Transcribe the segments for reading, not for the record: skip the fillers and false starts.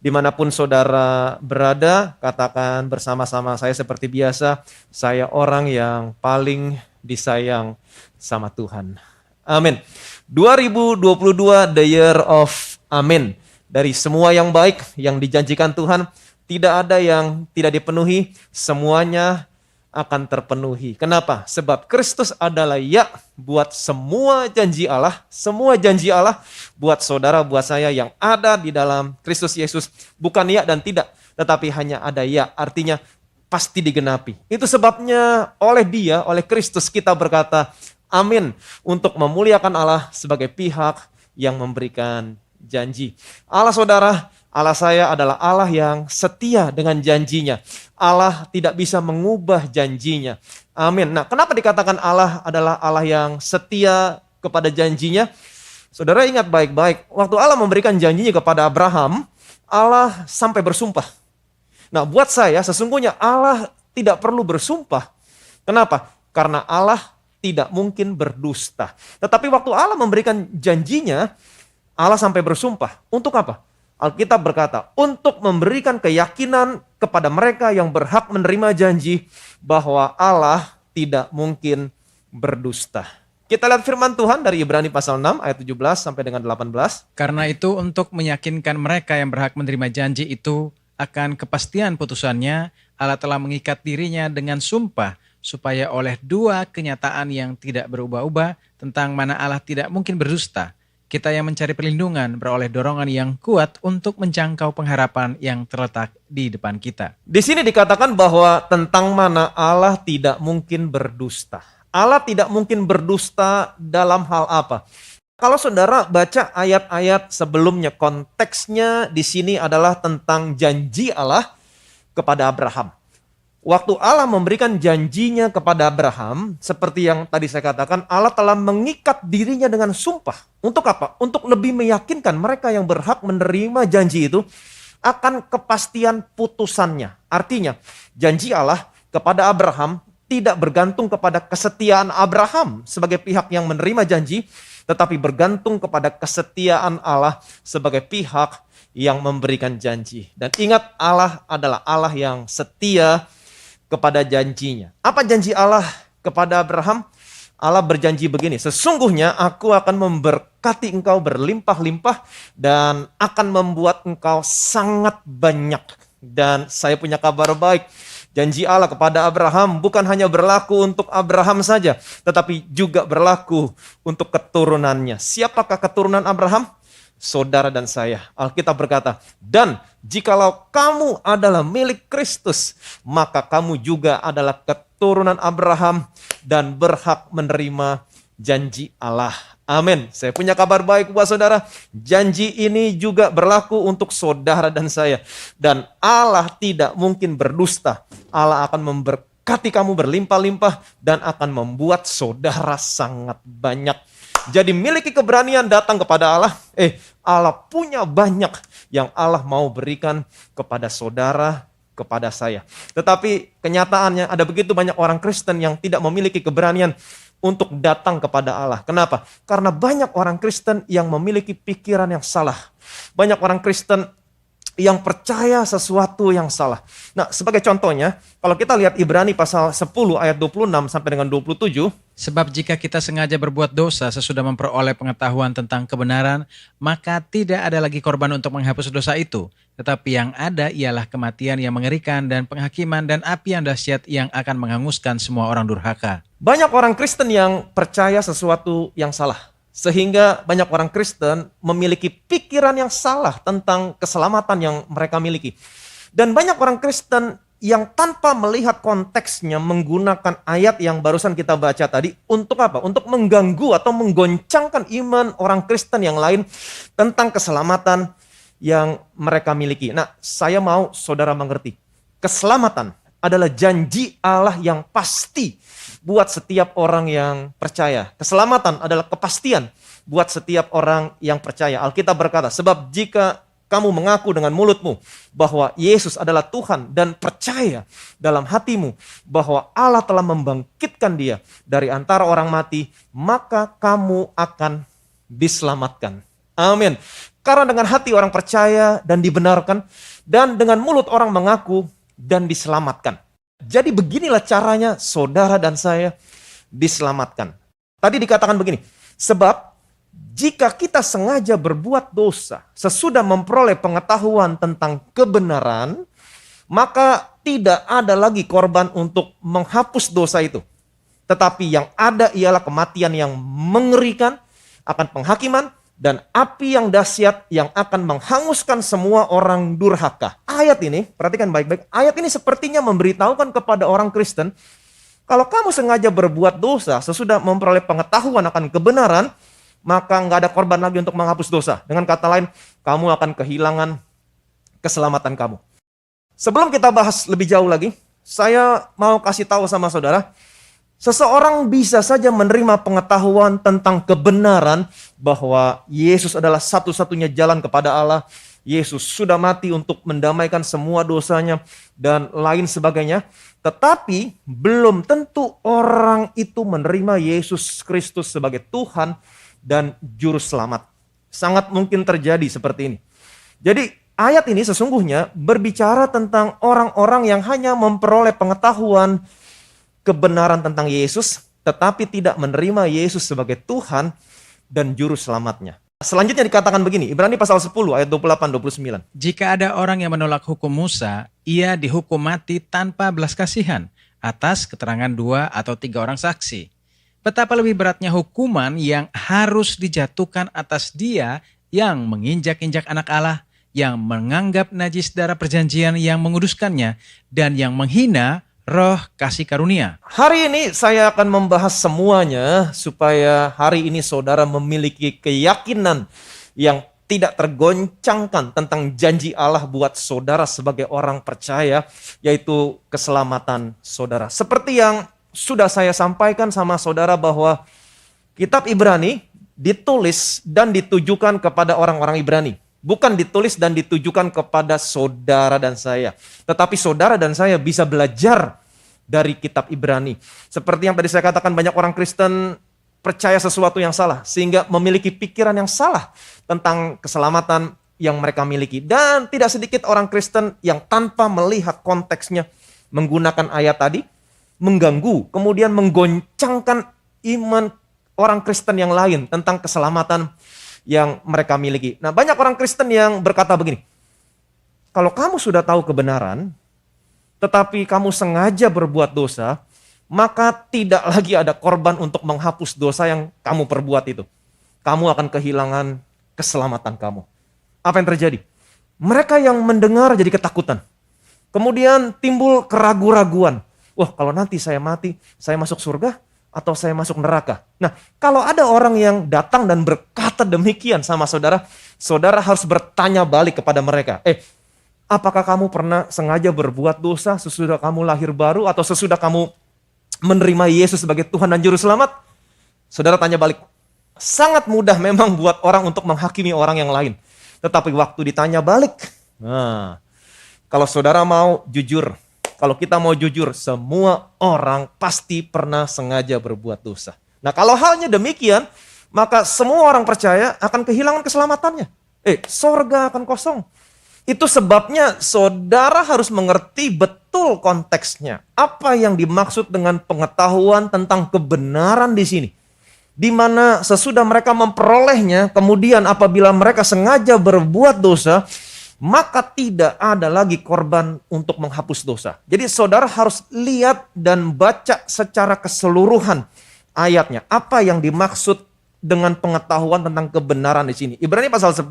Dimanapun saudara berada, katakan bersama-sama saya seperti biasa, saya orang yang paling disayang sama Tuhan. Amin. 2022 the year of Amin. Dari semua yang baik yang dijanjikan Tuhan, tidak ada yang tidak dipenuhi, semuanya akan terpenuhi. Kenapa? Sebab Kristus adalah ya buat semua janji Allah buat saudara, buat saya yang ada di dalam Kristus Yesus. Bukan ya dan tidak, tetapi hanya ada ya, artinya pasti digenapi. Itu sebabnya oleh Dia, oleh Kristus kita berkata amin, untuk memuliakan Allah sebagai pihak yang memberikan janji. Allah saudara, Allah saya adalah Allah yang setia dengan janjinya. Allah tidak bisa mengubah janjinya. Amin. Nah, kenapa dikatakan Allah adalah Allah yang setia kepada janjinya? Saudara ingat baik-baik, waktu Allah memberikan janjinya kepada Abraham, Allah sampai bersumpah. Nah, buat saya sesungguhnya Allah tidak perlu bersumpah. Kenapa? Karena Allah tidak mungkin berdusta. Tetapi waktu Allah memberikan janjinya, Allah sampai bersumpah. Untuk apa? Alkitab berkata, untuk memberikan keyakinan kepada mereka yang berhak menerima janji bahwa Allah tidak mungkin berdusta. Kita lihat firman Tuhan dari Ibrani pasal 6 ayat 17 sampai dengan 18. Karena itu untuk meyakinkan mereka yang berhak menerima janji itu akan kepastian putusannya, Allah telah mengikat dirinya dengan sumpah supaya oleh dua kenyataan yang tidak berubah-ubah tentang mana Allah tidak mungkin berdusta, kita yang mencari perlindungan beroleh dorongan yang kuat untuk menjangkau pengharapan yang terletak di depan kita. Di sini dikatakan bahwa tentang mana Allah tidak mungkin berdusta. Allah tidak mungkin berdusta dalam hal apa? Kalau saudara baca ayat-ayat sebelumnya, konteksnya di sini adalah tentang janji Allah kepada Abraham. Waktu Allah memberikan janjinya kepada Abraham, seperti yang tadi saya katakan, Allah telah mengikat dirinya dengan sumpah. Untuk apa? Untuk lebih meyakinkan mereka yang berhak menerima janji itu akan kepastian putusannya. Artinya, janji Allah kepada Abraham tidak bergantung kepada kesetiaan Abraham sebagai pihak yang menerima janji, tetapi bergantung kepada kesetiaan Allah sebagai pihak yang memberikan janji. Dan ingat, Allah adalah Allah yang setia kepada janjinya. Apa janji Allah kepada Abraham? Allah berjanji begini, sesungguhnya aku akan memberkati engkau berlimpah-limpah dan akan membuat engkau sangat banyak. Dan saya punya kabar baik, janji Allah kepada Abraham bukan hanya berlaku untuk Abraham saja, tetapi juga berlaku untuk keturunannya. Siapakah keturunan Abraham? Saudara dan saya. Alkitab berkata, dan jikalau kamu adalah milik Kristus, maka kamu juga adalah keturunan Abraham dan berhak menerima janji Allah. Amin. Saya punya kabar baik buat saudara. Janji ini juga berlaku untuk saudara dan saya. Dan Allah tidak mungkin berdusta. Allah akan memberkati kamu berlimpah-limpah dan akan membuat saudara sangat banyak. Jadi miliki keberanian datang kepada Allah. Allah punya banyak yang Allah mau berikan kepada saudara, kepada saya. Tetapi kenyataannya ada begitu banyak orang Kristen yang tidak memiliki keberanian untuk datang kepada Allah. Kenapa? Karena banyak orang Kristen yang memiliki pikiran yang salah. Banyak orang Kristen yang percaya sesuatu yang salah. Nah, sebagai contohnya, kalau kita lihat Ibrani pasal 10 ayat 26 sampai dengan 27. Sebab jika kita sengaja berbuat dosa sesudah memperoleh pengetahuan tentang kebenaran, maka tidak ada lagi korban untuk menghapus dosa itu. Tetapi yang ada ialah kematian yang mengerikan dan penghakiman dan api yang dahsyat yang akan menghanguskan semua orang durhaka. Banyak orang Kristen yang percaya sesuatu yang salah. Sehingga banyak orang Kristen memiliki pikiran yang salah tentang keselamatan yang mereka miliki. Dan banyak orang Kristen yang tanpa melihat konteksnya menggunakan ayat yang barusan kita baca tadi untuk apa? Untuk mengganggu atau menggoncangkan iman orang Kristen yang lain tentang keselamatan yang mereka miliki. Nah, saya mau saudara mengerti. Keselamatan adalah janji Allah yang pasti buat setiap orang yang percaya. Keselamatan adalah kepastian buat setiap orang yang percaya. Alkitab berkata, sebab jika kamu mengaku dengan mulutmu bahwa Yesus adalah Tuhan dan percaya dalam hatimu bahwa Allah telah membangkitkan dia dari antara orang mati, maka kamu akan diselamatkan. Amin. Karena dengan hati orang percaya dan dibenarkan, dan dengan mulut orang mengaku dan diselamatkan. Jadi beginilah caranya saudara dan saya diselamatkan. Tadi dikatakan begini, sebab jika kita sengaja berbuat dosa sesudah memperoleh pengetahuan tentang kebenaran, maka tidak ada lagi korban untuk menghapus dosa itu. Tetapi yang ada ialah kematian yang mengerikan akan penghakiman dan api yang dahsyat yang akan menghanguskan semua orang durhaka. Ayat ini, perhatikan baik-baik, ayat ini sepertinya memberitahukan kepada orang Kristen, kalau kamu sengaja berbuat dosa sesudah memperoleh pengetahuan akan kebenaran, maka nggak ada korban lagi untuk menghapus dosa. Dengan kata lain, kamu akan kehilangan keselamatan kamu. Sebelum kita bahas lebih jauh lagi, saya mau kasih tahu sama saudara, seseorang bisa saja menerima pengetahuan tentang kebenaran bahwa Yesus adalah satu-satunya jalan kepada Allah. Yesus sudah mati untuk mendamaikan semua dosanya dan lain sebagainya. Tetapi belum tentu orang itu menerima Yesus Kristus sebagai Tuhan dan Juru Selamat. Sangat mungkin terjadi seperti ini. Jadi ayat ini sesungguhnya berbicara tentang orang-orang yang hanya memperoleh pengetahuan kebenaran tentang Yesus, tetapi tidak menerima Yesus sebagai Tuhan dan Juru Selamatnya. Selanjutnya dikatakan begini, Ibrani pasal 10 ayat 28-29. Jika ada orang yang menolak hukum Musa, ia dihukum mati tanpa belas kasihan atas keterangan 2 atau 3 orang saksi. Betapa lebih beratnya hukuman yang harus dijatuhkan atas dia yang menginjak-injak anak Allah, yang menganggap najis darah perjanjian yang menguduskannya, dan yang menghina roh kasih karunia. Hari ini saya akan membahas semuanya supaya hari ini saudara memiliki keyakinan yang tidak tergoncangkan tentang janji Allah buat saudara sebagai orang percaya, yaitu keselamatan saudara. Seperti yang sudah saya sampaikan sama saudara bahwa kitab Ibrani ditulis dan ditujukan kepada orang-orang Ibrani. Bukan ditulis dan ditujukan kepada saudara dan saya. Tetapi saudara dan saya bisa belajar dari kitab Ibrani. Seperti yang tadi saya katakan, banyak orang Kristen percaya sesuatu yang salah, sehingga memiliki pikiran yang salah tentang keselamatan yang mereka miliki. Dan tidak sedikit orang Kristen yang tanpa melihat konteksnya menggunakan ayat tadi, mengganggu, kemudian menggoncangkan iman orang Kristen yang lain tentang keselamatan yang mereka miliki. Nah, banyak orang Kristen yang berkata begini, kalau kamu sudah tahu kebenaran, tetapi kamu sengaja berbuat dosa, maka tidak lagi ada korban untuk menghapus dosa yang kamu perbuat itu. Kamu akan kehilangan keselamatan kamu. Apa yang terjadi? Mereka yang mendengar jadi ketakutan. Kemudian timbul keraguan-raguan. Wah, kalau nanti saya mati, saya masuk surga atau saya masuk neraka? Nah, kalau ada orang yang datang dan berkata demikian sama saudara, saudara harus bertanya balik kepada mereka. Apakah kamu pernah sengaja berbuat dosa sesudah kamu lahir baru atau sesudah kamu menerima Yesus sebagai Tuhan dan Juru Selamat? Saudara tanya balik. Sangat mudah memang buat orang untuk menghakimi orang yang lain. Tetapi waktu ditanya balik, kalau saudara mau jujur, kalau kita mau jujur, semua orang pasti pernah sengaja berbuat dosa. Nah, kalau halnya demikian, maka semua orang percaya akan kehilangan keselamatannya. Sorga akan kosong. Itu sebabnya saudara harus mengerti betul konteksnya. Apa yang dimaksud dengan pengetahuan tentang kebenaran di sini. Di mana sesudah mereka memperolehnya, kemudian apabila mereka sengaja berbuat dosa, maka tidak ada lagi korban untuk menghapus dosa. Jadi saudara harus lihat dan baca secara keseluruhan ayatnya. Apa yang dimaksud dengan pengetahuan tentang kebenaran di sini. Ibrani pasal 10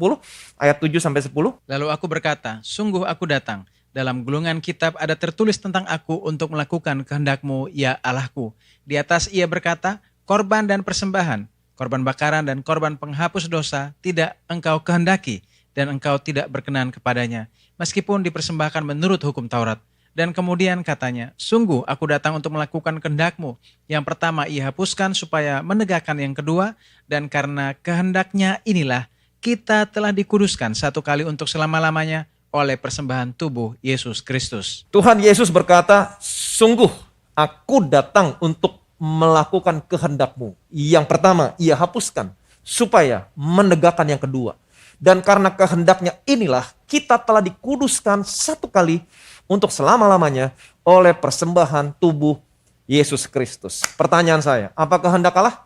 ayat 7-10. Lalu aku berkata, sungguh aku datang. Dalam gulungan kitab ada tertulis tentang aku untuk melakukan kehendak-Mu, ya Allahku. Di atas ia berkata, korban dan persembahan, korban bakaran dan korban penghapus dosa tidak engkau kehendaki, dan engkau tidak berkenan kepadanya, meskipun dipersembahkan menurut hukum Taurat. Dan kemudian katanya, sungguh aku datang untuk melakukan kehendak-Mu. Yang pertama ia hapuskan supaya menegakkan yang kedua, dan karena kehendaknya inilah kita telah dikuduskan satu kali untuk selama-lamanya oleh persembahan tubuh Yesus Kristus. Tuhan Yesus berkata, sungguh aku datang untuk melakukan kehendak-Mu. Yang pertama ia hapuskan supaya menegakkan yang kedua. Dan karena kehendaknya inilah kita telah dikuduskan satu kali untuk selama-lamanya oleh persembahan tubuh Yesus Kristus. Pertanyaan saya, apa kehendak Allah?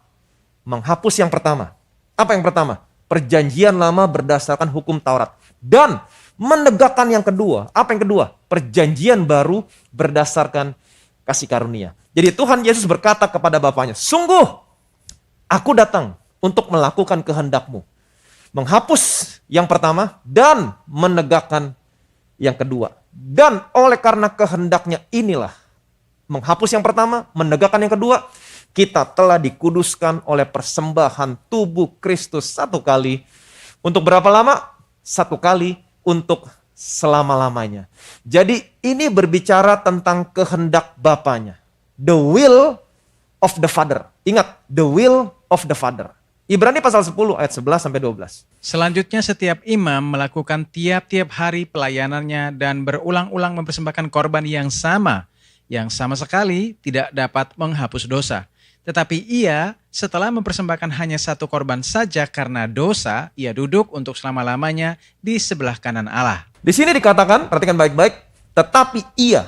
Menghapus yang pertama. Apa yang pertama? Perjanjian lama berdasarkan hukum Taurat. Dan menegakkan yang kedua. Apa yang kedua? Perjanjian baru berdasarkan kasih karunia. Jadi Tuhan Yesus berkata kepada Bapaknya, sungguh aku datang untuk melakukan kehendak-Mu. Menghapus yang pertama dan menegakkan yang kedua. Dan oleh karena kehendaknya inilah, menghapus yang pertama, menegakkan yang kedua, kita telah dikuduskan oleh persembahan tubuh Kristus satu kali. Untuk berapa lama? Satu kali untuk selama-lamanya. Jadi ini berbicara tentang kehendak Bapanya. The will of the Father. Ingat, the will of the Father. Ibrani pasal 10 ayat 11 sampai 12. Selanjutnya setiap imam melakukan tiap-tiap hari pelayanannya dan berulang-ulang mempersembahkan korban yang sama sekali tidak dapat menghapus dosa. Tetapi ia setelah mempersembahkan hanya satu korban saja karena dosa, ia duduk untuk selama-lamanya di sebelah kanan Allah. Di sini dikatakan, perhatikan baik-baik, tetapi ia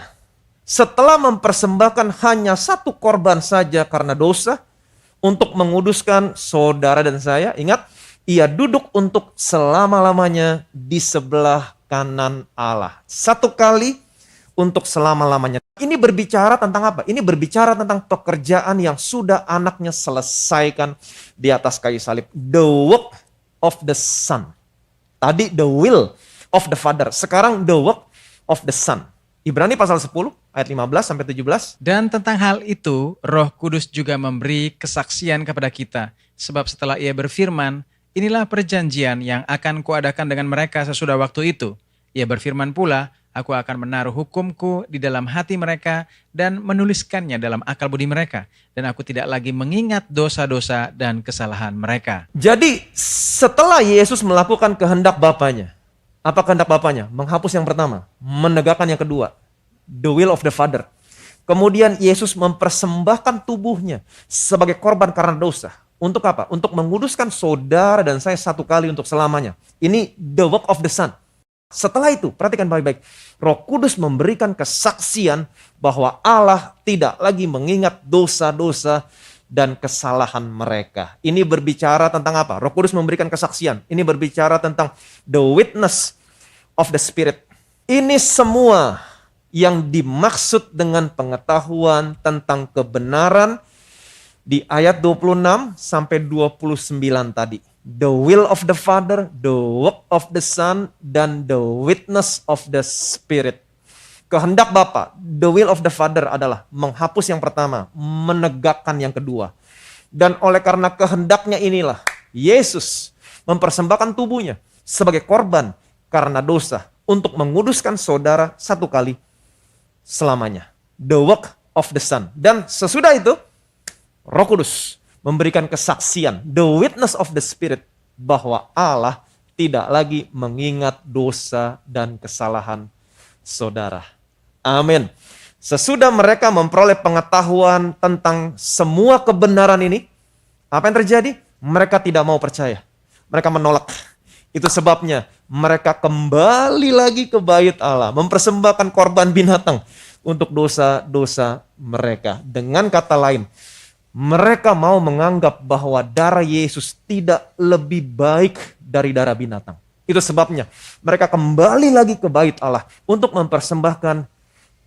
setelah mempersembahkan hanya satu korban saja karena dosa, untuk menguduskan saudara dan saya, ingat, ia duduk untuk selama-lamanya di sebelah kanan Allah. Satu kali untuk selama-lamanya. Ini berbicara tentang apa? Ini berbicara tentang pekerjaan yang sudah anaknya selesaikan di atas kayu salib. The work of the Son. Tadi the will of the Father. Sekarang the work of the Son. Ibrani pasal 10 ayat 15 sampai 17. Dan tentang hal itu, Roh Kudus juga memberi kesaksian kepada kita. Sebab setelah ia berfirman, inilah perjanjian yang akan kuadakan dengan mereka sesudah waktu itu. Ia berfirman pula, aku akan menaruh hukumku di dalam hati mereka dan menuliskannya dalam akal budi mereka. Dan aku tidak lagi mengingat dosa-dosa dan kesalahan mereka. Jadi setelah Yesus melakukan kehendak Bapanya, apa kehendak Bapanya? Menghapus yang pertama, menegakkan yang kedua. The will of the Father. Kemudian Yesus mempersembahkan tubuhnya sebagai korban karena dosa. Untuk apa? Untuk menguduskan saudara dan saya satu kali untuk selamanya. Ini the work of the Son. Setelah itu, perhatikan baik-baik. Roh Kudus memberikan kesaksian bahwa Allah tidak lagi mengingat dosa-dosa dan kesalahan mereka. Ini berbicara tentang apa? Roh Kudus memberikan kesaksian. Ini berbicara tentang the witness of the Spirit. Ini semua yang dimaksud dengan pengetahuan tentang kebenaran di ayat 26 sampai 29 tadi. The will of the Father, the work of the Son, dan the witness of the Spirit. Kehendak Bapa, the will of the Father adalah menghapus yang pertama, menegakkan yang kedua. Dan oleh karena kehendaknya inilah, Yesus mempersembahkan tubuhnya sebagai korban karena dosa untuk menguduskan saudara satu kali selamanya. The work of the Son. Dan sesudah itu, Roh Kudus memberikan kesaksian, the witness of the Spirit, bahwa Allah tidak lagi mengingat dosa dan kesalahan saudara. Amin. Sesudah mereka memperoleh pengetahuan tentang semua kebenaran ini, apa yang terjadi? Mereka tidak mau percaya. Mereka menolak. Itu sebabnya mereka kembali lagi ke bait Allah, mempersembahkan korban binatang untuk dosa-dosa mereka. Dengan kata lain, mereka mau menganggap bahwa darah Yesus tidak lebih baik dari darah binatang. Itu sebabnya mereka kembali lagi ke bait Allah untuk mempersembahkan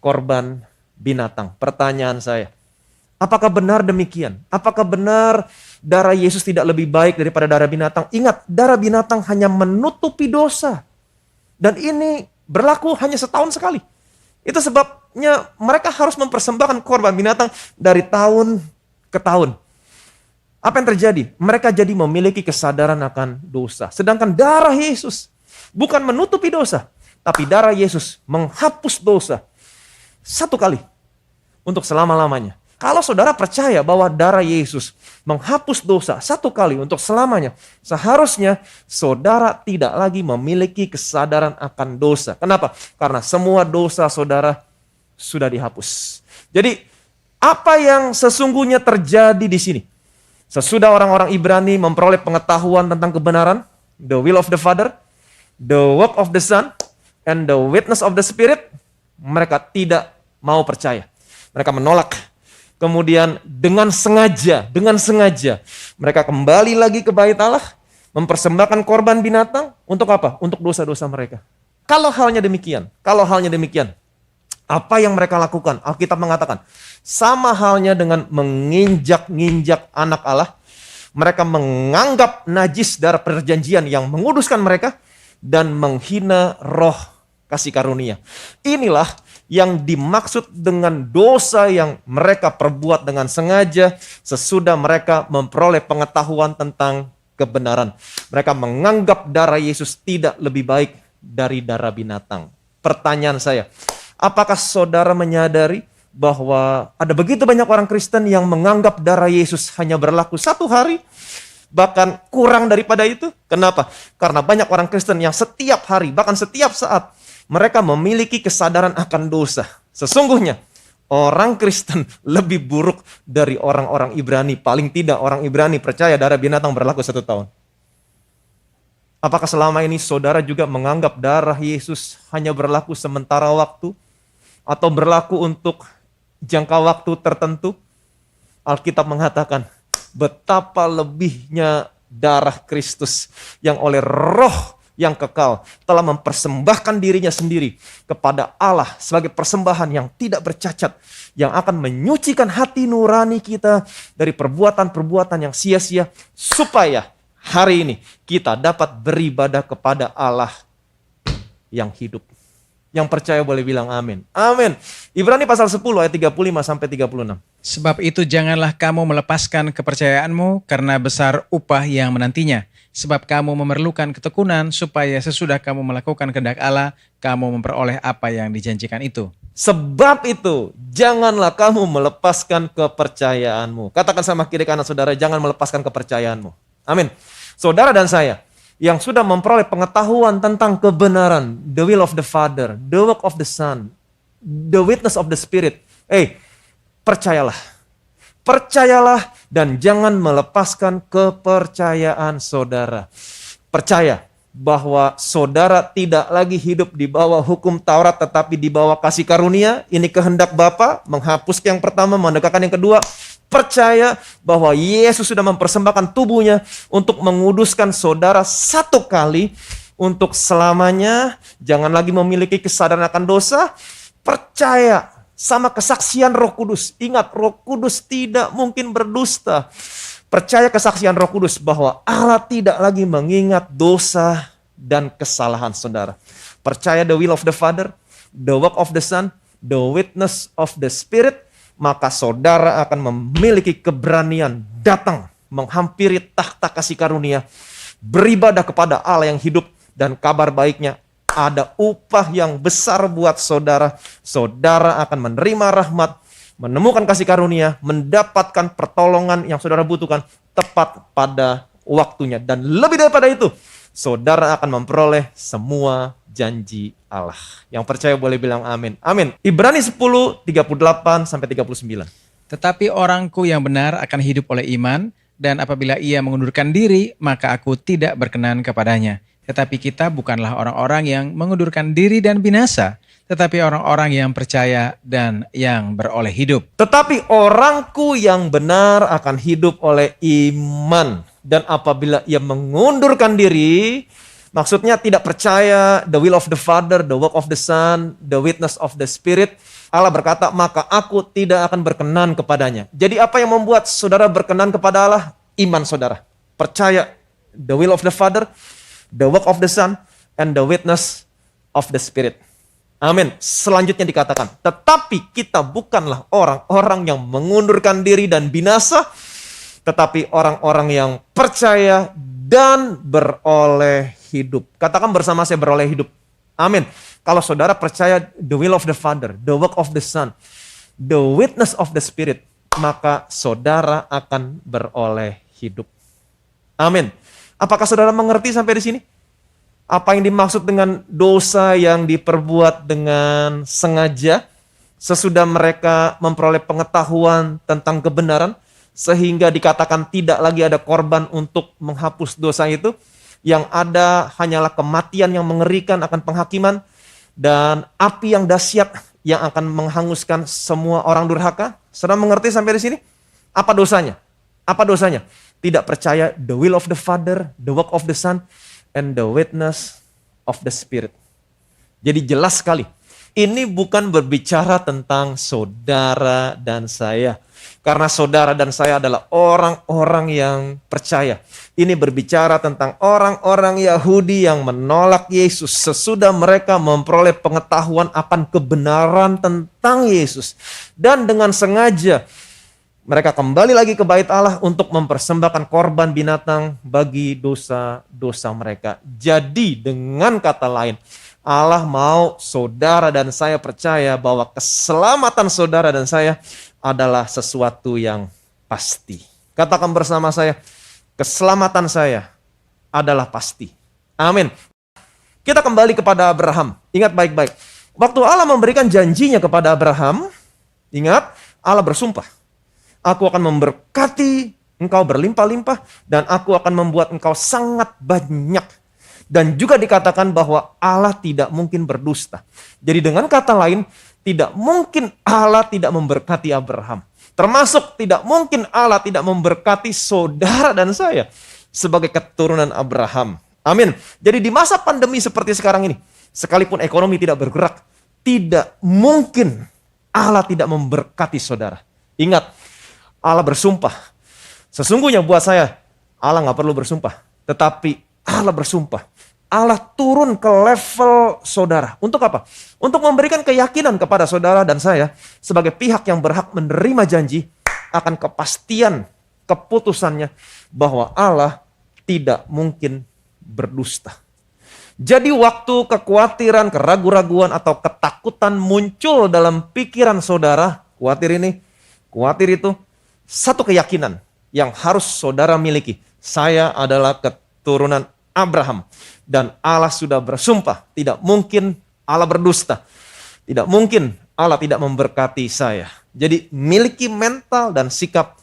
korban binatang. Pertanyaan saya, apakah benar demikian? Apakah benar darah Yesus tidak lebih baik daripada darah binatang? Ingat, darah binatang hanya menutupi dosa. Dan ini berlaku hanya setahun sekali. Itu sebabnya mereka harus mempersembahkan korban binatang dari tahun ke tahun. Apa yang terjadi? Mereka jadi memiliki kesadaran akan dosa. Sedangkan darah Yesus bukan menutupi dosa, tapi darah Yesus menghapus dosa satu kali untuk selama-lamanya. Kalau saudara percaya bahwa darah Yesus menghapus dosa satu kali untuk selamanya, seharusnya saudara tidak lagi memiliki kesadaran akan dosa. Kenapa? Karena semua dosa saudara sudah dihapus. Jadi, apa yang sesungguhnya terjadi di sini? Sesudah orang-orang Ibrani memperoleh pengetahuan tentang kebenaran, the will of the Father, the work of the Son, and the witness of the Spirit, mereka tidak mau percaya. Mereka menolak. Kemudian dengan sengaja mereka kembali lagi ke bait Allah, mempersembahkan korban binatang untuk apa? Untuk dosa-dosa mereka. Kalau halnya demikian, apa yang mereka lakukan? Alkitab mengatakan, sama halnya dengan menginjak-injak anak Allah, mereka menganggap najis darah perjanjian yang menguduskan mereka dan menghina roh kasih karunia. Inilah yang dimaksud dengan dosa yang mereka perbuat dengan sengaja sesudah mereka memperoleh pengetahuan tentang kebenaran. Mereka menganggap darah Yesus tidak lebih baik dari darah binatang. Pertanyaan saya, apakah saudara menyadari bahwa ada begitu banyak orang Kristen yang menganggap darah Yesus hanya berlaku 1 hari, bahkan kurang daripada itu? Kenapa? Karena banyak orang Kristen yang setiap hari, bahkan setiap saat, mereka memiliki kesadaran akan dosa. Sesungguhnya, orang Kristen lebih buruk dari orang-orang Ibrani. Paling tidak orang Ibrani percaya darah binatang berlaku 1 tahun. Apakah selama ini saudara juga menganggap darah Yesus hanya berlaku sementara waktu? Atau berlaku untuk jangka waktu tertentu? Alkitab mengatakan betapa lebihnya darah Kristus yang oleh roh yang kekal telah mempersembahkan dirinya sendiri kepada Allah sebagai persembahan yang tidak bercacat, yang akan menyucikan hati nurani kita dari perbuatan-perbuatan yang sia-sia, supaya hari ini kita dapat beribadah kepada Allah yang hidup. Yang percaya boleh bilang amin. Amin. Ibrani pasal 10 ayat 35 sampai 36. Sebab itu janganlah kamu melepaskan kepercayaanmu karena besar upah yang menantinya. Sebab kamu memerlukan ketekunan supaya sesudah kamu melakukan kehendak Allah, kamu memperoleh apa yang dijanjikan itu. Sebab itu janganlah kamu melepaskan kepercayaanmu. Katakan sama kiri kanan saudara, jangan melepaskan kepercayaanmu. Amin. Saudara dan saya yang sudah memperoleh pengetahuan tentang kebenaran, the will of the Father, the work of the Son, the witness of the Spirit. Percayalah. Percayalah dan jangan melepaskan kepercayaan saudara. Percaya bahwa saudara tidak lagi hidup di bawah hukum Taurat tetapi di bawah kasih karunia. Ini kehendak Bapa, menghapus yang pertama, mendekatkan yang kedua. Percaya bahwa Yesus sudah mempersembahkan tubuhnya untuk menguduskan saudara 1 kali untuk selamanya. Jangan lagi memiliki kesadaran akan dosa. Percaya sama kesaksian Roh Kudus. Ingat, Roh Kudus tidak mungkin berdusta. Percaya kesaksian Roh Kudus bahwa Allah tidak lagi mengingat dosa dan kesalahan saudara. Percaya the will of the Father, the work of the Son, the witness of the Spirit, maka saudara akan memiliki keberanian datang menghampiri takhta kasih karunia, beribadah kepada Allah yang hidup, dan kabar baiknya ada upah yang besar buat saudara. Saudara akan menerima rahmat, menemukan kasih karunia, mendapatkan pertolongan yang saudara butuhkan tepat pada waktunya. Dan lebih daripada itu, saudara akan memperoleh semua janji Allah. Yang percaya boleh bilang amin. Amin. Ibrani 10, 38 sampai 39. Tetapi orangku yang benar akan hidup oleh iman, dan apabila ia mengundurkan diri, maka aku tidak berkenan kepadanya. Tetapi kita bukanlah orang-orang yang mengundurkan diri dan binasa, tetapi orang-orang yang percaya dan yang beroleh hidup. Tetapi orangku yang benar akan hidup oleh iman. Dan apabila ia mengundurkan diri, maksudnya tidak percaya the will of the Father, the work of the Son, the witness of the Spirit, Allah berkata, maka aku tidak akan berkenan kepadanya. Jadi apa yang membuat saudara berkenan kepada Allah? Iman saudara. Percaya the will of the Father, the work of the Son, and the witness of the Spirit. Amin. Selanjutnya dikatakan, tetapi kita bukanlah orang-orang yang mengundurkan diri dan binasa, tetapi orang-orang yang percaya dan beroleh hidup. Katakan bersama saya, beroleh hidup. Amin. Kalau saudara percaya the will of the Father, the work of the Son, the witness of the Spirit, maka saudara akan beroleh hidup. Amin. Apakah saudara mengerti sampai di sini? Apa yang dimaksud dengan dosa yang diperbuat dengan sengaja sesudah mereka memperoleh pengetahuan tentang kebenaran sehingga dikatakan tidak lagi ada korban untuk menghapus dosa itu? Yang ada hanyalah kematian yang mengerikan akan penghakiman dan api yang dahsyat yang akan menghanguskan semua orang durhaka. Saudara mengerti sampai di sini? Apa dosanya? Apa dosanya? Tidak percaya the will of the Father, the work of the Son, and the witness of the Spirit. Jadi jelas sekali. Ini bukan berbicara tentang saudara dan saya. Karena saudara dan saya adalah orang-orang yang percaya. Ini berbicara tentang orang-orang Yahudi yang menolak Yesus sesudah mereka memperoleh pengetahuan akan kebenaran tentang Yesus. Dan dengan sengaja mereka kembali lagi ke bait Allah untuk mempersembahkan korban binatang bagi dosa-dosa mereka. Jadi dengan kata lain, Allah mau saudara dan saya percaya bahwa keselamatan saudara dan saya adalah sesuatu yang pasti. Katakan bersama saya, keselamatan saya adalah pasti. Amin. Kita kembali kepada Abraham. Ingat baik-baik. Waktu Allah memberikan janjinya kepada Abraham, ingat Allah bersumpah. Aku akan memberkati engkau berlimpah-limpah dan aku akan membuat engkau sangat banyak. Dan juga dikatakan bahwa Allah tidak mungkin berdusta. Jadi dengan kata lain, tidak mungkin Allah tidak memberkati Abraham. Termasuk tidak mungkin Allah tidak memberkati saudara dan saya sebagai keturunan Abraham. Amin. Jadi di masa pandemi seperti sekarang ini, sekalipun ekonomi tidak bergerak, tidak mungkin Allah tidak memberkati saudara. Ingat, Allah bersumpah. Sesungguhnya buat saya, Allah nggak perlu bersumpah. Tetapi Allah bersumpah. Allah turun ke level saudara. Untuk apa? Untuk memberikan keyakinan kepada saudara dan saya sebagai pihak yang berhak menerima janji akan kepastian keputusannya bahwa Allah tidak mungkin berdusta. Jadi waktu kekhawatiran, keraguan-raguan atau ketakutan muncul dalam pikiran saudara, khawatir ini, khawatir itu, satu keyakinan yang harus saudara miliki. Saya adalah keturunan Abraham. Dan Allah sudah bersumpah, tidak mungkin Allah berdusta. Tidak mungkin Allah tidak memberkati saya. Jadi miliki mental dan sikap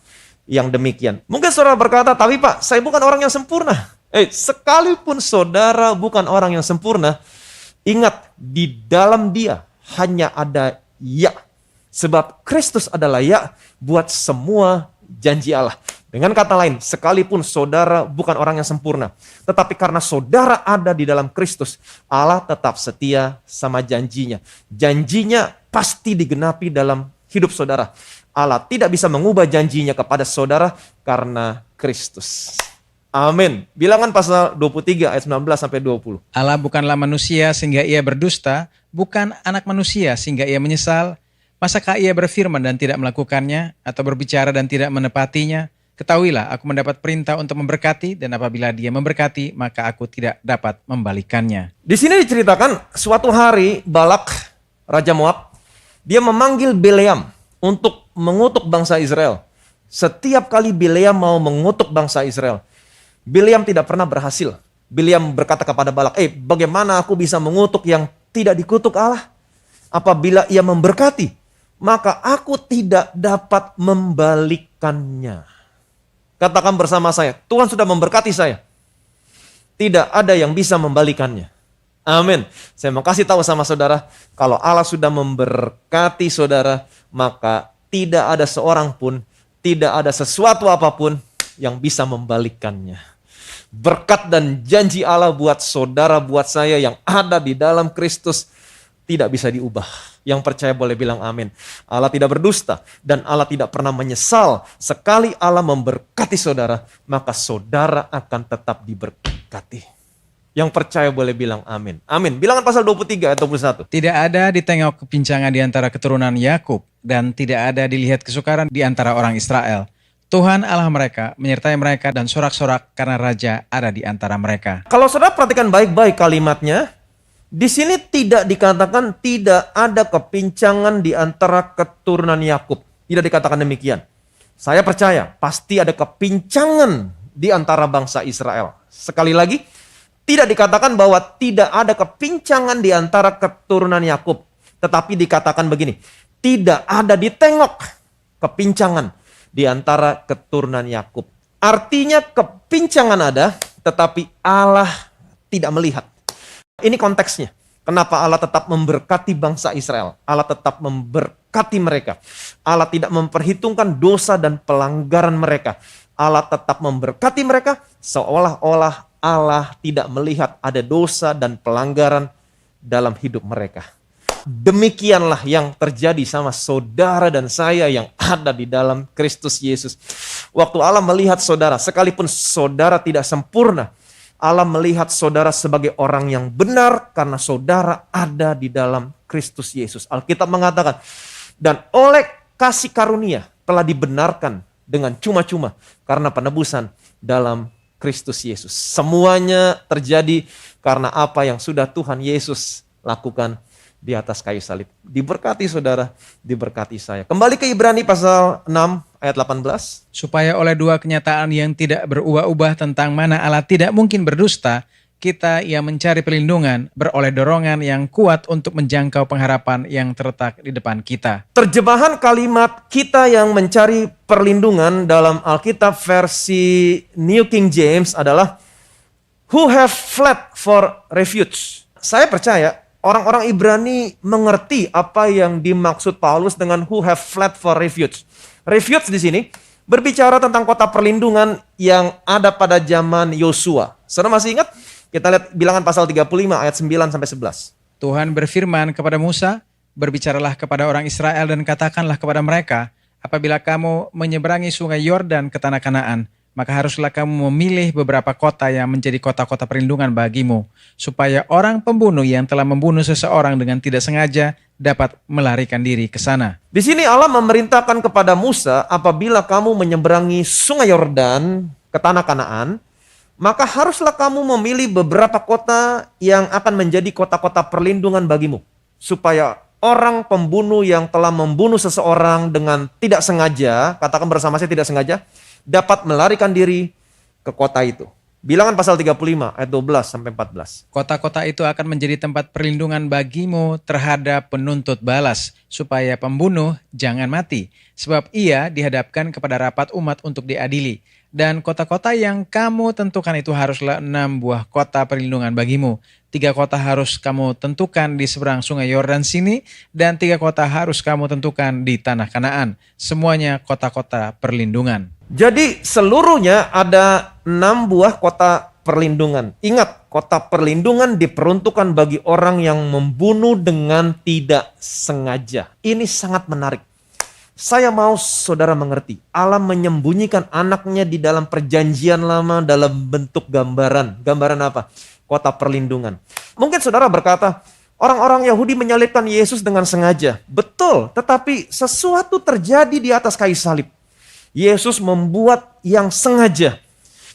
yang demikian. Mungkin saudara berkata, tapi Pak, saya bukan orang yang sempurna. Sekalipun saudara bukan orang yang sempurna, ingat di dalam dia hanya ada ya. Sebab Kristus adalah ya buat semua janji Allah. Dengan kata lain, sekalipun saudara bukan orang yang sempurna, tetapi karena saudara ada di dalam Kristus, Allah tetap setia sama janjinya. Janjinya pasti digenapi dalam hidup saudara. Allah tidak bisa mengubah janjinya kepada saudara karena Kristus. Amin. Bilangan pasal 23 ayat 19 sampai 20. Allah bukanlah manusia sehingga ia berdusta, bukan anak manusia sehingga ia menyesal. Masakah ia berfirman dan tidak melakukannya, atau berbicara dan tidak menepatinya? Ketahuilah, aku mendapat perintah untuk memberkati, dan apabila dia memberkati, maka aku tidak dapat membalikannya. Di sini diceritakan suatu hari Balak, Raja Moab, dia memanggil Bileam untuk mengutuk bangsa Israel. Setiap kali Bileam mau mengutuk bangsa Israel, Bileam tidak pernah berhasil. Bileam berkata kepada Balak, bagaimana aku bisa mengutuk yang tidak dikutuk Allah? Apabila ia memberkati, maka aku tidak dapat membalikannya. Katakan bersama saya, Tuhan sudah memberkati saya. Tidak ada yang bisa membalikannya. Amin. Saya mau kasih tahu sama saudara, kalau Allah sudah memberkati saudara, maka tidak ada seorang pun, tidak ada sesuatu apapun yang bisa membalikannya. Berkat dan janji Allah buat saudara, buat saya yang ada di dalam Kristus tidak bisa diubah. Yang percaya boleh bilang amin. Allah tidak berdusta dan Allah tidak pernah menyesal. Sekali Allah memberkati saudara, maka saudara akan tetap diberkati. Yang percaya boleh bilang amin. Amin. Bilangan pasal 23 ayat 21. Tidak ada ditengok kepincangan di antara keturunan Yakub dan tidak ada dilihat kesukaran di antara orang Israel. Tuhan Allah mereka menyertai mereka dan sorak-sorak karena raja ada di antara mereka. Kalau saudara perhatikan baik-baik kalimatnya, di sini tidak dikatakan tidak ada kepincangan di antara keturunan Yakub. Tidak dikatakan demikian. Saya percaya pasti ada kepincangan di antara bangsa Israel. Sekali lagi, tidak dikatakan bahwa tidak ada kepincangan di antara keturunan Yakub. Tetapi dikatakan begini, tidak ada ditengok kepincangan di antara keturunan Yakub. Artinya kepincangan ada, tetapi Allah tidak melihat. Ini konteksnya. Kenapa Allah tetap memberkati bangsa Israel? Allah tetap memberkati mereka. Allah tidak memperhitungkan dosa dan pelanggaran mereka. Allah tetap memberkati mereka seolah-olah Allah tidak melihat ada dosa dan pelanggaran dalam hidup mereka. Demikianlah yang terjadi sama saudara dan saya yang ada di dalam Kristus Yesus. Waktu Allah melihat saudara, sekalipun saudara tidak sempurna, Allah melihat saudara sebagai orang yang benar karena saudara ada di dalam Kristus Yesus. Alkitab mengatakan, dan oleh kasih karunia telah dibenarkan dengan cuma-cuma karena penebusan dalam Kristus Yesus. Semuanya terjadi karena apa yang sudah Tuhan Yesus lakukan di atas kayu salib. Diberkati saudara, diberkati saya. Kembali ke Ibrani pasal 6 ayat 18. Supaya oleh dua kenyataan yang tidak berubah-ubah tentang mana Allah tidak mungkin berdusta, kita yang mencari perlindungan beroleh dorongan yang kuat untuk menjangkau pengharapan yang terletak di depan kita. Terjemahan kalimat kita yang mencari perlindungan dalam Alkitab versi New King James adalah who have fled for refuge. Saya percaya orang-orang Ibrani mengerti apa yang dimaksud Paulus dengan who have fled for refuge. Refuge di sini berbicara tentang kota perlindungan yang ada pada zaman Yosua. Saudara masih ingat? Kita lihat Bilangan pasal 35 ayat 9 sampai 11. Tuhan berfirman kepada Musa, berbicaralah kepada orang Israel dan katakanlah kepada mereka, apabila kamu menyeberangi sungai Yordan ke tanah Kanaan, maka haruslah kamu memilih beberapa kota yang menjadi kota-kota perlindungan bagimu, supaya orang pembunuh yang telah membunuh seseorang dengan tidak sengaja dapat melarikan diri ke sana. Di sini Allah memerintahkan kepada Musa, apabila kamu menyeberangi sungai Yordan ke tanah Kanaan, maka haruslah kamu memilih beberapa kota yang akan menjadi kota-kota perlindungan bagimu, supaya orang pembunuh yang telah membunuh seseorang dengan tidak sengaja, katakan bersama saya tidak sengaja, dapat melarikan diri ke kota itu. Bilangan pasal 35 ayat 12 sampai 14. Kota-kota itu akan menjadi tempat perlindungan bagimu terhadap penuntut balas, supaya pembunuh jangan mati, sebab ia dihadapkan kepada rapat umat untuk diadili. Dan kota-kota yang kamu tentukan itu haruslah 6 buah kota perlindungan bagimu. 3 kota harus kamu tentukan di seberang sungai Yordan sini, dan 3 kota harus kamu tentukan di tanah Kanaan. Semuanya kota-kota perlindungan. Jadi seluruhnya ada 6 buah kota perlindungan. Ingat, kota perlindungan diperuntukkan bagi orang yang membunuh dengan tidak sengaja. Ini sangat menarik. Saya mau saudara mengerti, Allah menyembunyikan anaknya di dalam perjanjian lama dalam bentuk gambaran. Gambaran apa? Kota perlindungan. Mungkin saudara berkata, orang-orang Yahudi menyalibkan Yesus dengan sengaja. Betul, tetapi sesuatu terjadi di atas kayu salib. Yesus membuat yang sengaja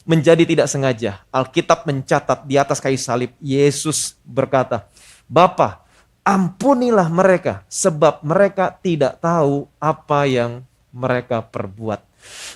menjadi tidak sengaja. Alkitab mencatat di atas kayu salib, Yesus berkata, Bapa, ampunilah mereka, sebab mereka tidak tahu apa yang mereka perbuat.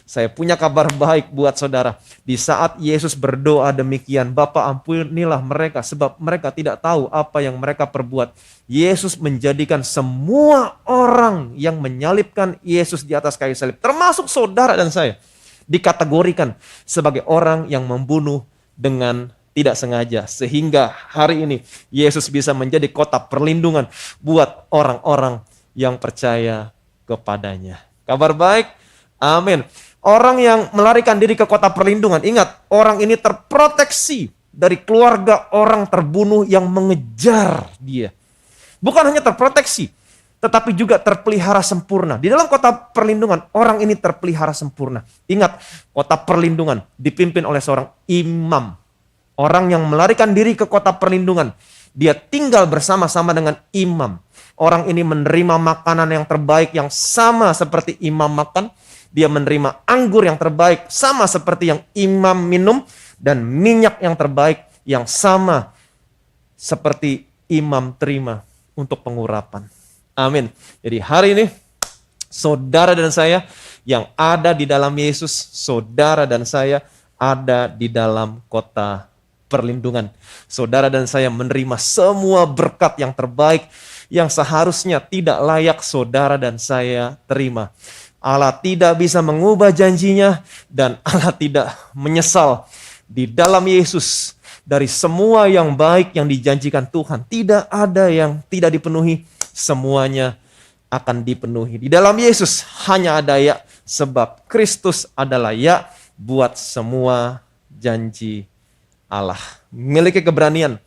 Saya punya kabar baik buat saudara. Di saat Yesus berdoa demikian, Bapa ampunilah mereka, sebab mereka tidak tahu apa yang mereka perbuat. Yesus menjadikan semua orang yang menyalibkan Yesus di atas kayu salib, termasuk saudara dan saya, dikategorikan sebagai orang yang membunuh dengan tidak sengaja. Sehingga hari ini Yesus bisa menjadi kota perlindungan buat orang-orang yang percaya kepadanya. Kabar baik, amin. Orang yang melarikan diri ke kota perlindungan, ingat, orang ini terproteksi dari keluarga orang terbunuh yang mengejar dia. Bukan hanya terproteksi, tetapi juga terpelihara sempurna. Di dalam kota perlindungan, orang ini terpelihara sempurna. Ingat, kota perlindungan dipimpin oleh seorang imam. Orang yang melarikan diri ke kota perlindungan, dia tinggal bersama-sama dengan imam. Orang ini menerima makanan yang terbaik yang sama seperti imam makan. Dia menerima anggur yang terbaik sama seperti yang imam minum. Dan minyak yang terbaik yang sama seperti imam terima untuk pengurapan. Amin. Jadi hari ini saudara dan saya yang ada di dalam Yesus, saudara dan saya ada di dalam kota perlindungan. Saudara dan saya menerima semua berkat yang terbaik yang seharusnya tidak layak saudara dan saya terima. Allah tidak bisa mengubah janjinya dan Allah tidak menyesal Di dalam Yesus, dari semua yang baik yang dijanjikan Tuhan, tidak ada yang tidak dipenuhi, semuanya akan dipenuhi. Di dalam Yesus hanya ada ya, sebab Kristus adalah ya buat semua janji Allah. Memiliki keberanian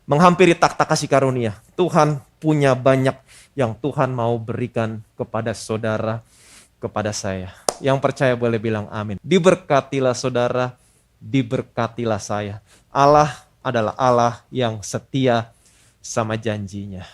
menghampiri takhta kasih karunia. Tuhan punya banyak yang Tuhan mau berikan kepada saudara, kepada saya. Yang percaya boleh bilang amin. Diberkatilah saudara, diberkatilah saya. Allah adalah Allah yang setia sama janjinya.